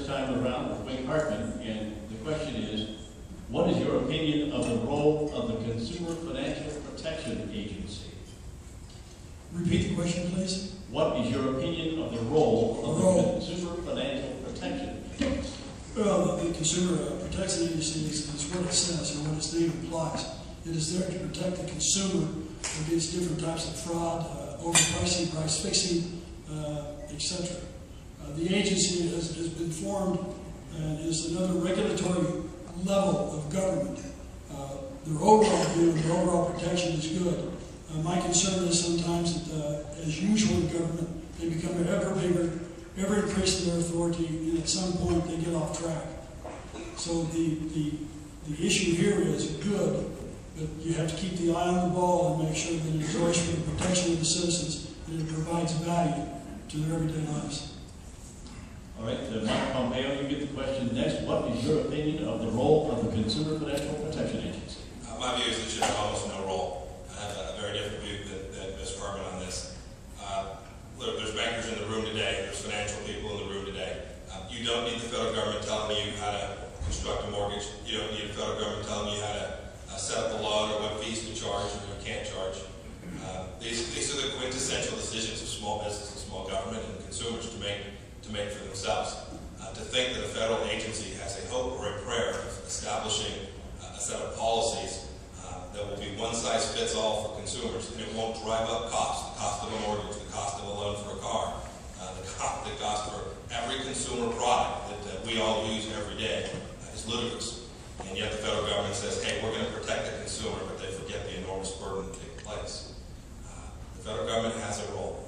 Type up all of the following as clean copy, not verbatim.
this time around with Wayne Hartman, and the question is, what is your opinion of the role of the Consumer Financial Protection Agency? Repeat the question, please. What is your opinion of the role of the Consumer Financial Protection Agency? Well, the Consumer Protection Agency is what it says and what its name implies. It is there to protect the consumer against different types of fraud, overpricing, price fixing, etc. The agency has been formed and is another regulatory level of government. Their overall view, their overall protection is good. My concern is sometimes that, as usual in government, they become ever bigger, ever increasing their authority, and at some point they get off track. So the issue here is good, but you have to keep the eye on the ball and make sure that it enjoys for the protection of the citizens and it provides value to their everyday lives. All right, Mike Pompeo, you get the question next. What is your opinion of the role of the Consumer Financial Protection Agency? My view is it should have almost no role. I have a very different view than Mr. Hartman on this. There's bankers in the room today. There's financial people in the room today. You don't need the federal government telling you how to construct a mortgage. You don't need the federal government telling you how to set up a loan or what fees to charge or you can't charge. These are the quintessential decisions of small business and small government and consumers to make for themselves. To think that a federal agency has a hope or a prayer of establishing a set of policies that will be one-size-fits-all for consumers, and it won't drive up costs, the cost of a mortgage, the cost of a loan for a car, the cost for every consumer product that we all use every day is ludicrous. And yet the federal government says, hey, we're going to protect the consumer, but they forget the enormous burden that takes place. The federal government has a role.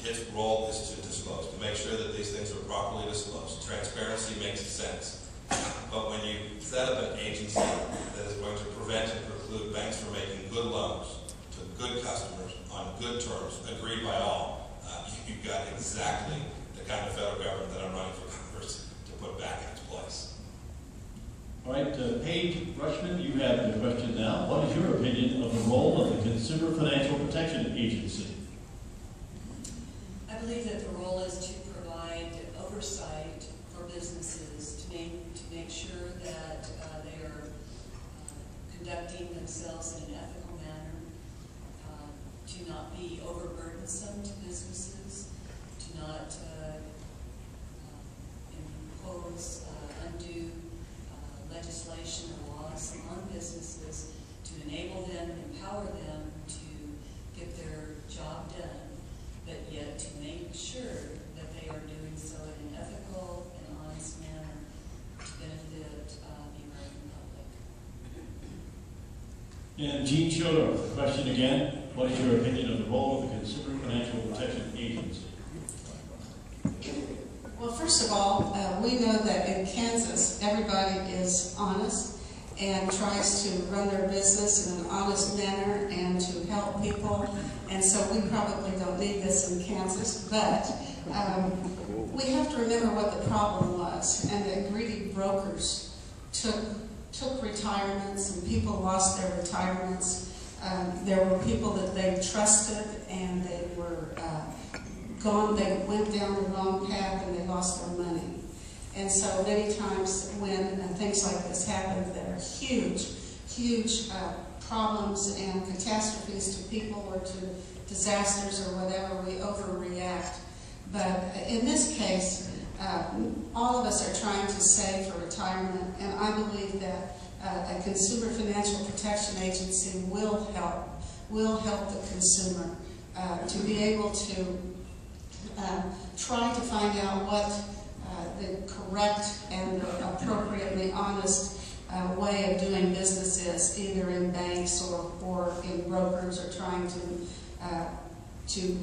Its role is to disclose, to make sure that these things are properly disclosed. Transparency makes sense. But when you set up an agency that is going to prevent and preclude banks from making good loans to good customers on good terms, agreed by all, you've got exactly the kind of federal government that I'm running for Congress to put back into place. All right, Paige Rutschmann, you have the question now. What is your opinion of the role of the Consumer Financial Protection Agency? I believe that the role is to provide oversight for businesses to make sure that they are conducting themselves in an ethical manner, to not be overburdensome to businesses, to not impose undue legislation or laws on businesses, to enable them, empower them to get their job done, but yet to make sure that they are doing so in an ethical and honest manner to benefit the American public. And Gene Schodorf, the question again. What is your opinion of the role of the Consumer Financial Protection Agency? Well, first of all, we know that in Kansas, everybody is honest and tries to run their business in an honest manner and to help people. And so we probably don't need this in Kansas, but we have to remember what the problem was, and that greedy brokers took retirements, and people lost their retirements. There were people that they trusted, and they were gone. They went down the wrong path, and they lost their money. And so many times when things like this happen, there are huge, huge problems and catastrophes to people or to disasters or whatever. We overreact. But in this case, all of us are trying to save for retirement, and I believe that a Consumer Financial Protection Agency will help the consumer to be able to try to find out what the correct and the appropriately honest way of doing business is, either in banks or in brokers, or trying to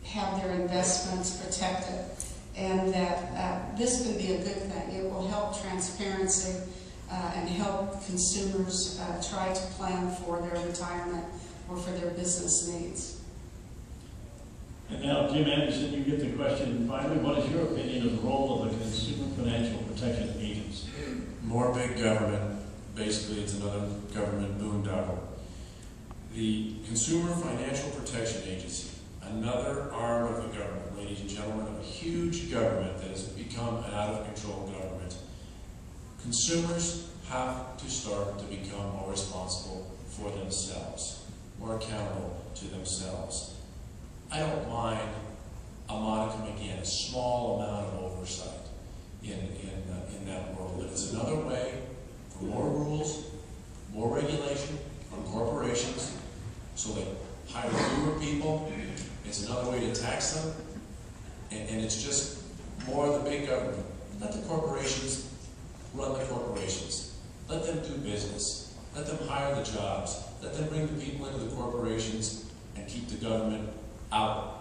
have their investments protected. And that this can be a good thing. It will help transparency and help consumers try to plan for their retirement or for their business needs. And now, Jim Anderson, you get the question finally. What is your opinion of the role of the Consumer Financial Protection Agency? More big government. Basically, it's another government boondoggle. The Consumer Financial Protection Agency, another arm of the government, ladies and gentlemen, of a huge government that has become become an out-of-control government. Consumers have to start to become more responsible for themselves, more accountable to themselves. I don't mind a modicum, again, a small amount of oversight in that world. If it's another way for more rules, more regulation on corporations, so they hire fewer people, it's another way to tax them, and it's just more of the big government. Let the corporations run the corporations. Let them do business. Let them hire the jobs. Let them bring the people into the corporations and keep the government out